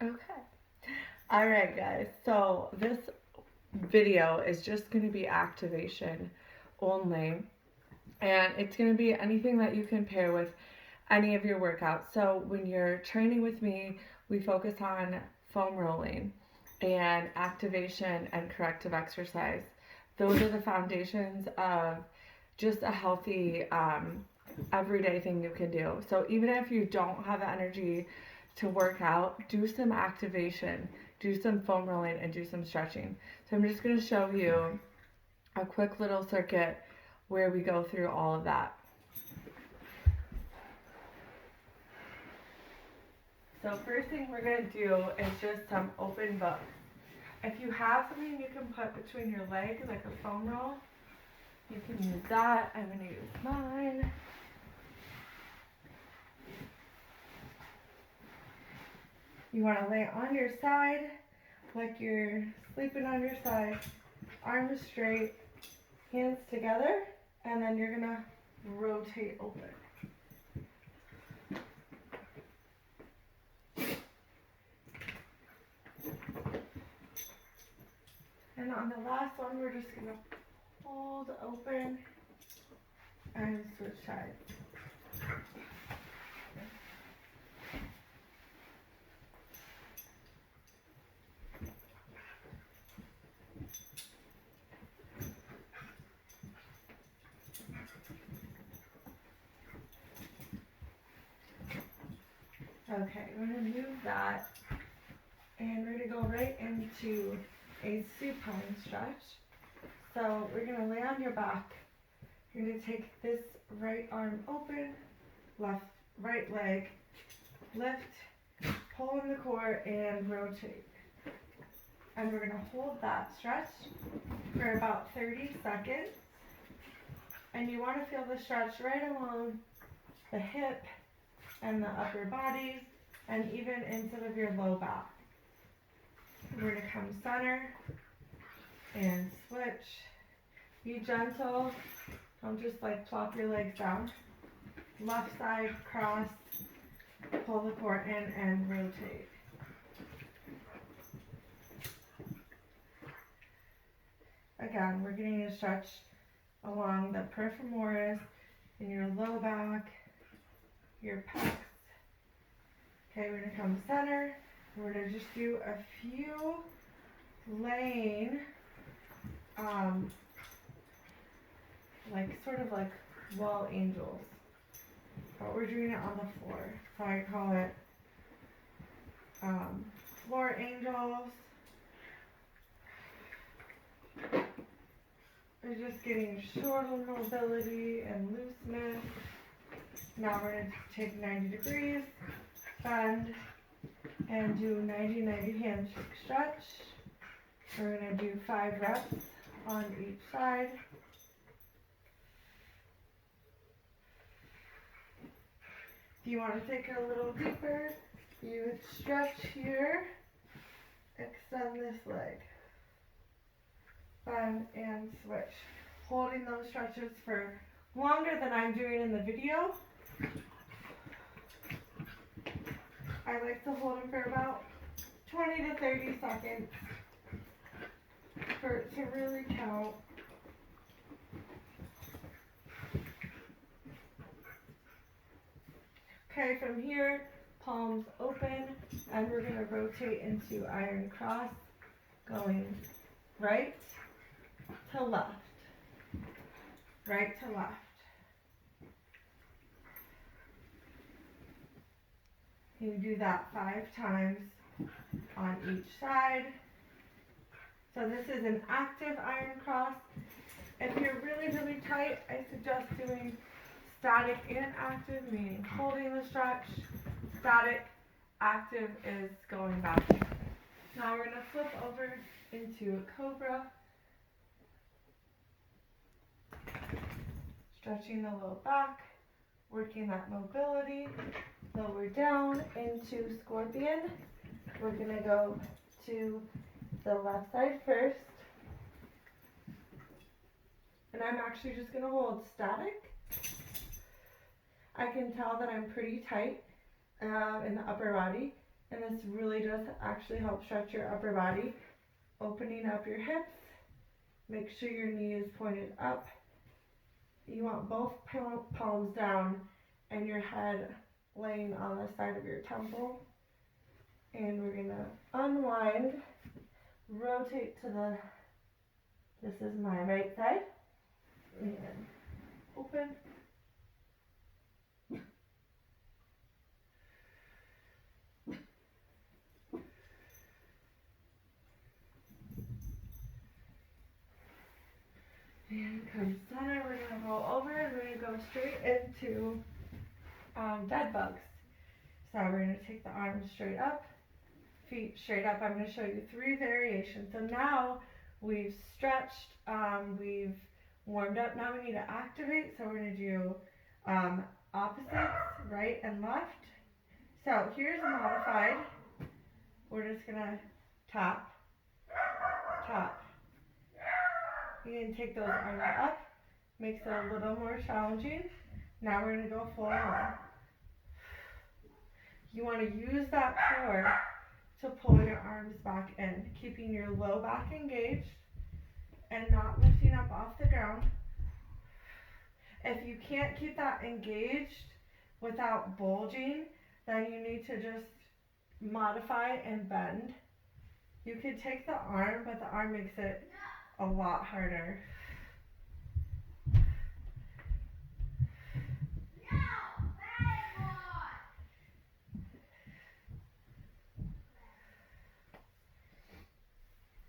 Okay. All right, guys. So this video is just going to be activation only, and it's going to be anything that you can pair with any of your workouts. So when you're training with me, we focus on foam rolling and activation and corrective exercise. Those are the foundations of just a healthy everyday thing you can do. So even if you don't have the energy to work out, do some activation, do some foam rolling, and do some stretching. So I'm just going to show you a quick little circuit where we go through all of that. So first thing we're going to do is just some open book. If you have something you can put between your legs, like a foam roll, you can use that. I'm going to use mine. You want to lay on your side like you're sleeping on your side, arms straight, hands together, and then you're going to rotate open. And on the last one, we're just going to hold open and switch sides. Okay, we're going to move that, and we're going to go right into a supine stretch. So we're going to lay on your back. You're going to take this right arm open, right leg, lift, pull in the core, and rotate. And we're going to hold that stretch for about 30 seconds. And you want to feel the stretch right along the hip and the upper body, and even into your low back. We're going to come center and switch. Be gentle. Don't just like plop your legs down. Left side, cross, pull the core in and rotate. Again, we're getting a stretch along the periphemoris in your low back, your pecs. Okay, we're going to come center. We're going to just do a few laying, sort of like wall angels. But we're doing it on the floor. So I call it floor angels. We're just getting shoulder mobility and looseness. Now we're going to take 90 degrees, bend, and do 90-90 handshake stretch. We're going to do 5 reps on each side. If you want to take it a little deeper, you would stretch here, extend this leg, bend and switch. Holding those stretches for longer than I'm doing in the video. I like to hold them for about 20 to 30 seconds for it to really count. Okay, from here, palms open, and we're going to rotate into iron cross, going right to left, right to left. You do that 5 times on each side. So this is an active iron cross. If you're really, really tight, I suggest doing static and active, meaning holding the stretch. Static, active is going back. Now we're going to flip over into a cobra. Stretching the low back, working that mobility. Lower down into scorpion. We're going to go to the left side first. And I'm actually just going to hold static. I can tell that I'm pretty tight in the upper body, And this really does actually help stretch your upper body, opening up your hips. Make sure your knee is pointed up. You want both palms down and your head laying on the side of your temple. And we're gonna unwind, rotate to the, this is my right side, and open. And come center, we're gonna roll over and we're gonna go straight into dead bugs. So we're gonna take the arms straight up, feet straight up. I'm gonna show you 3 variations. So now we've stretched, we've warmed up. Now we need to activate. So we're gonna do opposites, right and left. So here's a modified. We're just gonna tap, tap. You can take those arms up, makes it a little more challenging. Now we're gonna go full on. You wanna use that core to pull your arms back in, keeping your low back engaged and not lifting up off the ground. If you can't keep that engaged without bulging, then you need to just modify and bend. You could take the arm, but the arm makes it a lot harder.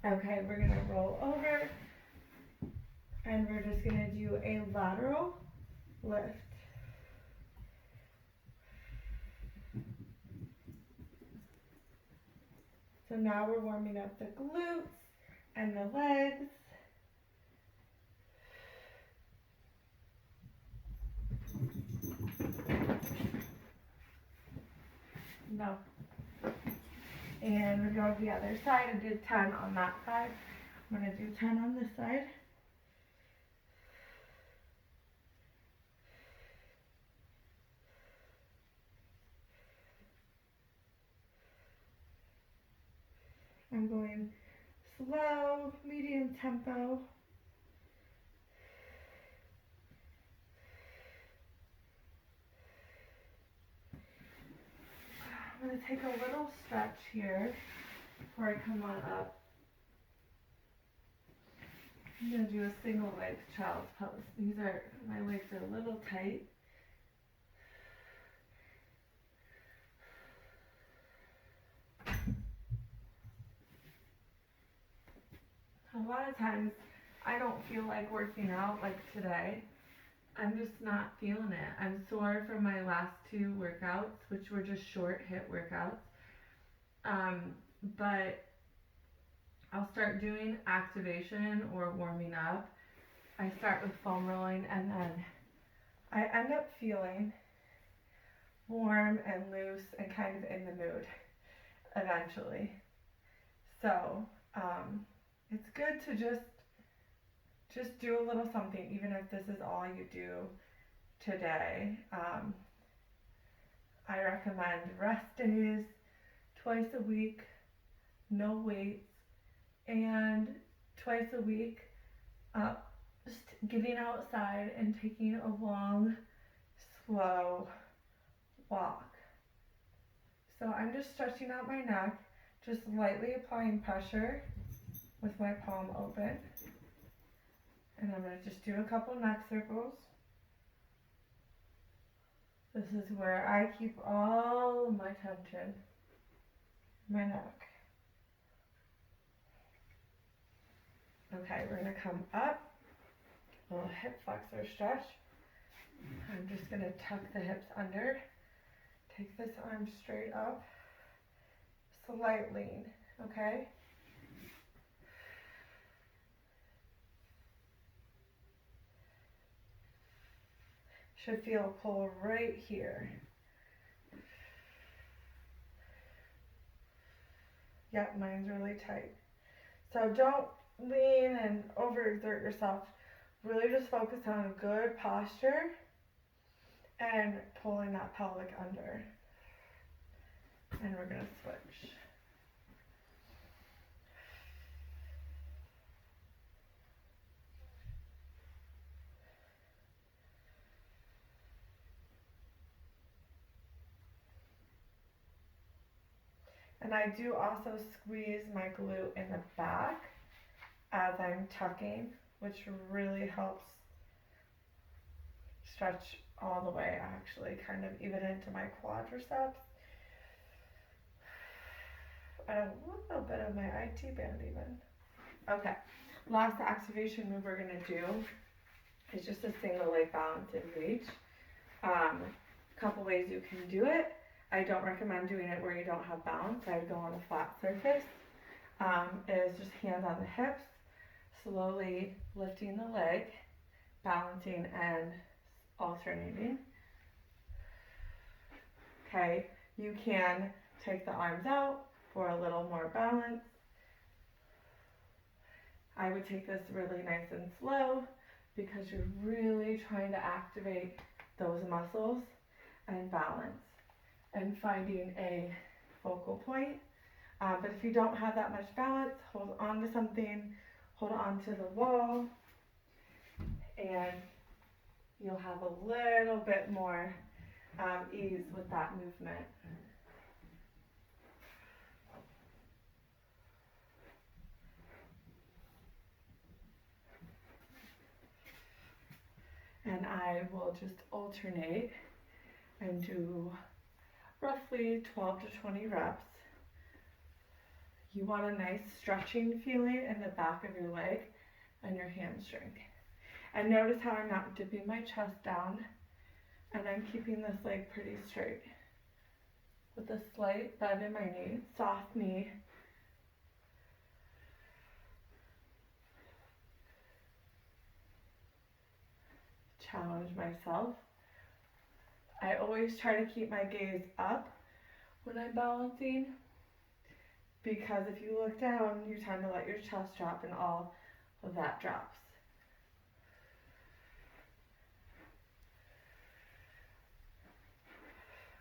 Okay, we're gonna roll over and we're just gonna do a lateral lift. So now we're warming up the glutes and the legs. No. And we're going to the other side. I did 10 on that side. I'm going to do 10 on this side. I'm going slow, medium tempo. I'm going to take a little stretch here before I come on up. I'm going to do a single leg child's pose. My legs are a little tight. A lot of times I don't feel like working out like today. I'm just not feeling it. I'm sore from my last 2 workouts, which were just short HIIT workouts. But I'll start doing activation or warming up. I start with foam rolling and then I end up feeling warm and loose and kind of in the mood eventually. So it's good to just do a little something, even if this is all you do today. I recommend rest days, twice a week, no weights, and twice a week just getting outside and taking a long, slow walk. So I'm just stretching out my neck, just lightly applying pressure with my palm open. And I'm going to just do a couple neck circles. This is where I keep all of my tension in my neck. Okay, we're going to come up, a little hip flexor stretch. I'm just going to tuck the hips under, take this arm straight up, slight lean, okay? Should feel a pull right here. Yep, mine's really tight. So don't lean and overexert yourself. Really just focus on good posture and pulling that pelvic under. and we're gonna switch. And I do also squeeze my glute in the back as I'm tucking, which really helps stretch all the way, actually, kind of even into my quadriceps. And a little bit of my IT band even. Okay, last activation move we're gonna do is just a single leg balance and reach. Couple ways you can do it. I don't recommend doing it where you don't have balance. I would go on a flat surface. Is just hands on the hips, slowly lifting the leg, balancing and alternating. Okay, you can take the arms out for a little more balance. I would take this really nice and slow because you're really trying to activate those muscles and balance and finding a focal point. But if you don't have that much balance, hold on to something, hold on to the wall, and you'll have a little bit more ease with that movement. And I will just alternate and do roughly 12 to 20 reps. You want a nice stretching feeling in the back of your leg and your hamstring. And notice how I'm not dipping my chest down, and I'm keeping this leg pretty straight with a slight bend in my knee, soft knee. Challenge myself. I always try to keep my gaze up when I'm balancing, because if you look down, you tend to let your chest drop and all of that drops.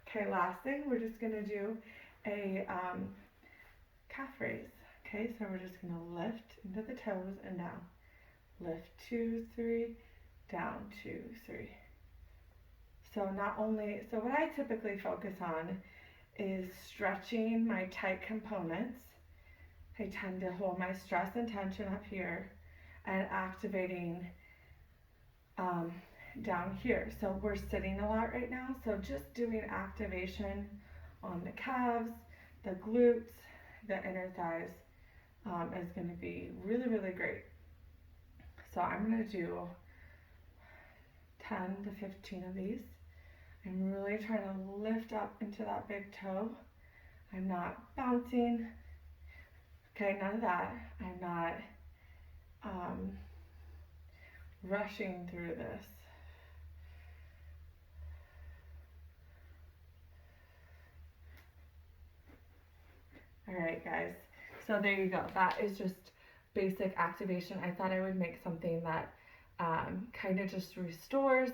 Okay, last thing, we're just gonna do a calf raise. Okay, so we're just gonna lift into the toes and down. Lift 2, 3, down 2, 3. So what I typically focus on is stretching my tight components. I tend to hold my stress and tension up here and activating down here. So we're sitting a lot right now, so just doing activation on the calves, the glutes, the inner thighs is going to be really, really great. So I'm going to do 10 to 15 of these. I'm really trying to lift up into that big toe. I'm not bouncing. Okay, none of that. I'm not rushing through this. All right, guys. So there you go. That is just basic activation. I thought I would make something that kind of just restores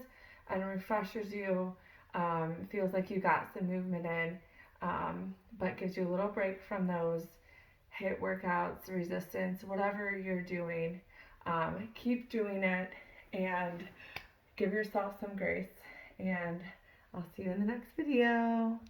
and refreshes you. Feels like you got some movement in, but gives you a little break from those HIIT workouts, resistance, whatever you're doing. Keep doing it and give yourself some grace, and I'll see you in the next video.